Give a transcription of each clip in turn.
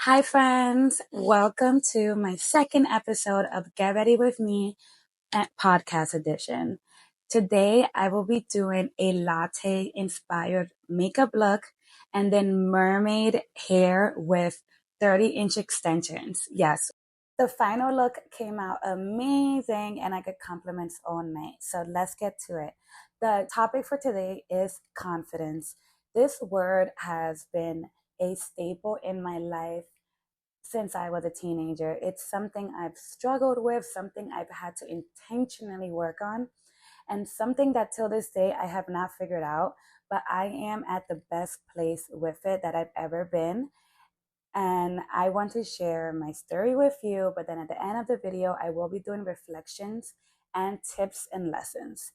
Hi, friends. Welcome to my second episode of Get Ready With Me at Podcast Edition. Today, I will be doing a latte inspired makeup look and then mermaid hair with 30-inch extensions. Yes, the final look came out amazing and I got compliments all night. So let's get to it. The topic for today is confidence. This word has been a staple in my life since I was a teenager. It's something I've struggled with, something I've had to intentionally work on, and something that till this day I have not figured out, but I am at the best place with it that I've ever been. And I want to share my story with you, but then at the end of the video, I will be doing reflections and tips and lessons.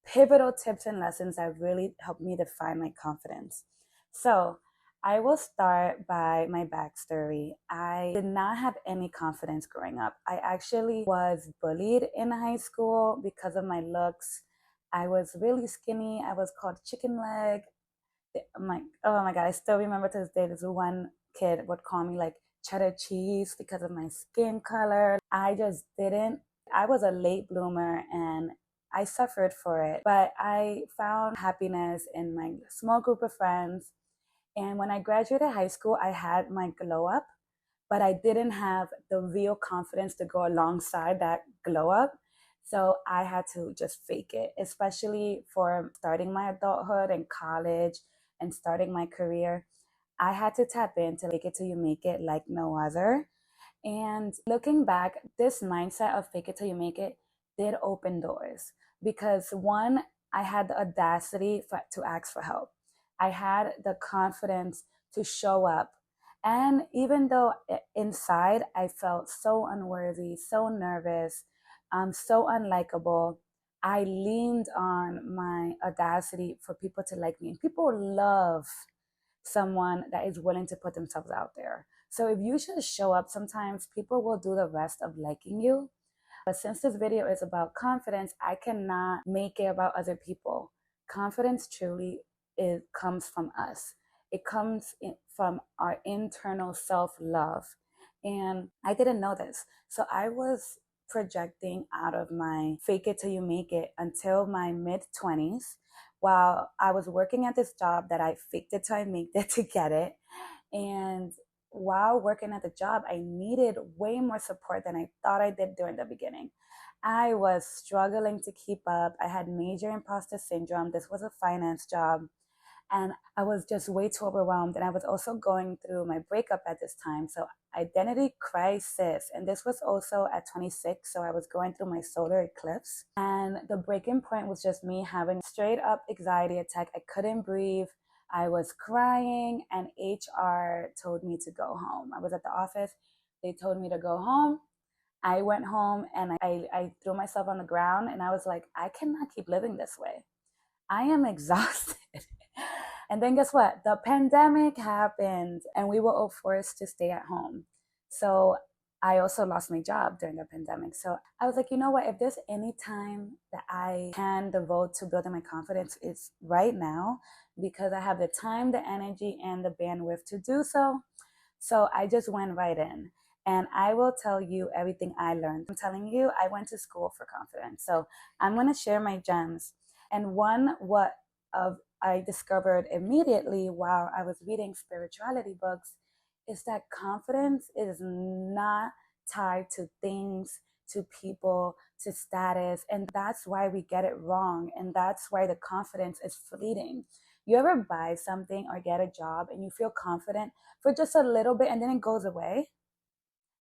Pivotal tips and lessons that really helped me define my confidence. So I will start by my backstory. I did not have any confidence growing up. I actually was bullied in high school because of my looks. I was really skinny. I was called chicken leg. Oh my God, I still remember to this day, this one kid would call me like cheddar cheese because of my skin color. I just didn't. I was a late bloomer and I suffered for it, but I found happiness in my small group of friends. And when I graduated high school, I had my glow up, but I didn't have the real confidence to go alongside that glow up. So I had to just fake it, especially for starting my adulthood and college and starting my career. I had to tap into fake it till you make it like no other. And looking back, this mindset of fake it till you make it did open doors because one, I had the audacity to ask for help. I had the confidence to show up. And even though inside I felt so unworthy, so nervous, so unlikable, I leaned on my audacity for people to like me. And people love someone that is willing to put themselves out there. So if you just show up, sometimes people will do the rest of liking you. But since this video is about confidence, I cannot make it about other people. Confidence truly comes from us. It comes from our internal self-love. And I didn't know this. So I was projecting out of my fake it till you make it until my mid 20s while I was working at this job that I faked it till I made it to get it. And while working at the job, I needed way more support than I thought I did during the beginning. I was struggling to keep up. I had major imposter syndrome. This was a finance job. And I was just way too overwhelmed. And I was also going through my breakup at this time. So identity crisis. And this was also at 26. So I was going through my solar eclipse. And the breaking point was just me having straight up anxiety attack. I couldn't breathe. I was crying and HR told me to go home. I was at the office. They told me to go home. I went home and I threw myself on the ground and I was like, I cannot keep living this way. I am exhausted. And then guess what? The pandemic happened and we were all forced to stay at home. So I also lost my job during the pandemic. So I was like, you know what? If there's any time that I can devote to building my confidence, it's right now because I have the time, the energy, and the bandwidth to do so. So I just went right in. And I will tell you everything I learned. I'm telling you, I went to school for confidence. So I'm going to share my gems. And what I discovered immediately while I was reading spirituality books is that confidence is not tied to things, to people, to status. And that's why we get it wrong. And that's why the confidence is fleeting. You ever buy something or get a job and you feel confident for just a little bit and then it goes away?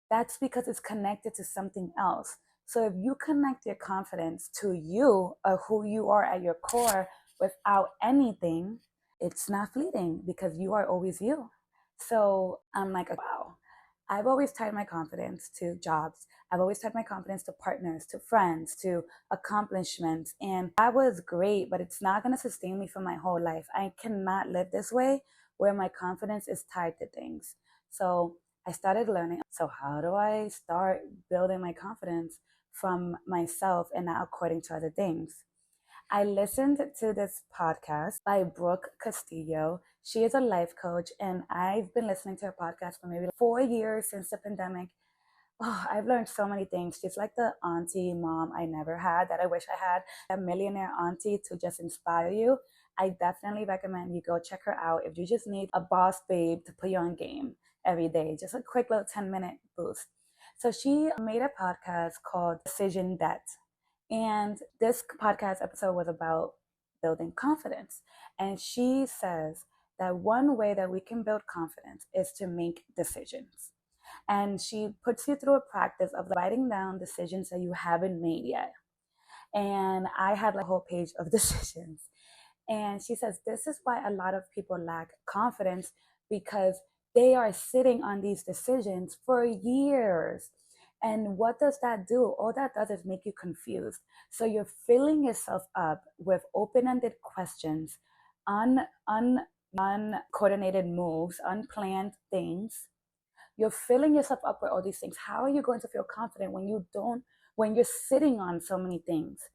That's because it's connected to something else. So if you connect your confidence to you or who you are at your core without anything, it's not fleeting because you are always you. So I'm like, wow. I've always tied my confidence to jobs. I've always tied my confidence to partners, to friends, to accomplishments. And that was great, but it's not going to sustain me for my whole life. I cannot live this way where my confidence is tied to things. So I started learning. So how do I start building my confidence from myself and not according to other things? I listened to this podcast by Brooke Castillo. She is a life coach, and I've been listening to her podcast for maybe 4 years since the pandemic. Oh, I've learned so many things. She's like the auntie mom I never had that I wish I had. A millionaire auntie to just inspire you. I definitely recommend you go check her out if you just need a boss babe to put you on game every day. Just a quick little 10-minute boost. So she made a podcast called Decision Debt. And this podcast episode was about building confidence. And she says that one way that we can build confidence is to make decisions. And she puts you through a practice of writing down decisions that you haven't made yet. And I had like a whole page of decisions. And she says this is why a lot of people lack confidence, because they are sitting on these decisions for years. And what does that do? All that does is make you confused. So you're filling yourself up with open-ended questions, uncoordinated moves, unplanned things. You're filling yourself up with all these things. How are you going to feel confident when you're sitting on so many things?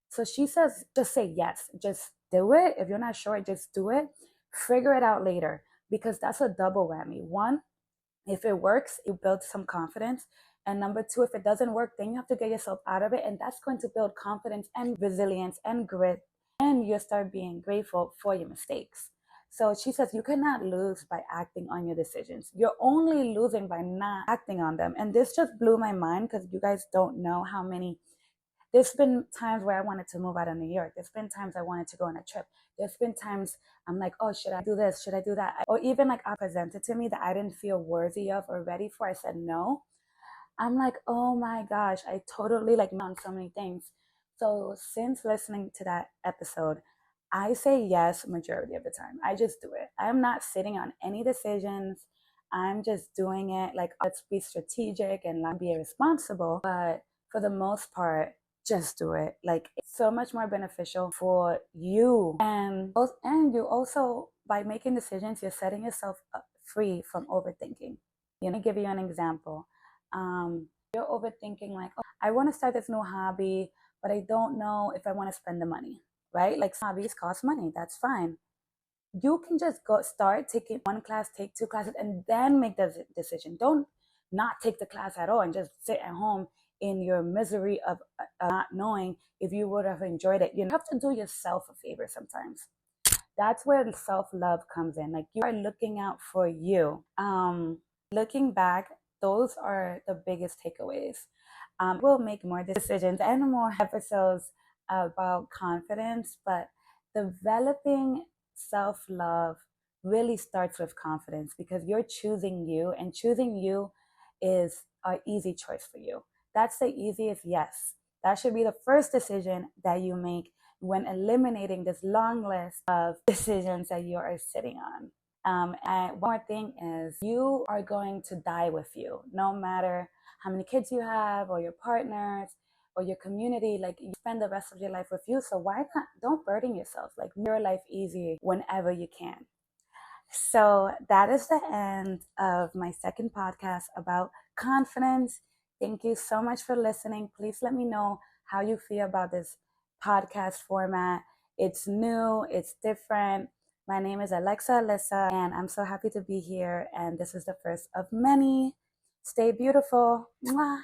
So she says, just say yes. Just do it. If you're not sure, just do it. Figure it out later, because that's a double whammy. One, if it works, you build some confidence. And number two, if it doesn't work, then you have to get yourself out of it. And that's going to build confidence and resilience and grit. And you'll start being grateful for your mistakes. So she says you cannot lose by acting on your decisions. You're only losing by not acting on them. And this just blew my mind, because you guys don't know how many. There's been times where I wanted to move out of New York. There's been times I wanted to go on a trip. There's been times I'm like, oh, should I do this? Should I do that? Or even like I presented to me that I didn't feel worthy of or ready for. I said no. I'm like, oh my gosh, I totally like on so many things. So since listening to that episode, I say yes majority of the time. I just do it. I'm not sitting on any decisions. I'm just doing it. Like, let's be strategic and not be irresponsible. But for the most part, just do it. Like, it's so much more beneficial for you. And you also, by making decisions, you're setting yourself up free from overthinking. Let me give you an example. You're overthinking like, oh, I want to start this new hobby, but I don't know if I want to spend the money, right? Like, hobbies cost money. That's fine. You can just go start taking one class, take two classes, and then make the decision. Don't not take the class at all and just sit at home in your misery of not knowing if you would have enjoyed it. You have to do yourself a favor sometimes. That's where the self-love comes in. Like, you are looking out for you. Looking back, those are the biggest takeaways. We'll make more decisions and more episodes about confidence, but developing self-love really starts with confidence, because you're choosing you, and choosing you is an easy choice for you. That's the easiest yes. That should be the first decision that you make when eliminating this long list of decisions that you are sitting on. And one more thing is, you are going to die with you, no matter how many kids you have or your partners or your community. Like, you spend the rest of your life with you. So why not? Don't burden yourself. Like, make your life easy whenever you can. So that is the end of my second podcast about confidence. Thank you so much for listening. Please let me know how you feel about this podcast format. It's new, it's different. My name is Alexa Alyssa, and I'm so happy to be here. And this is the first of many. Stay beautiful. Mwah.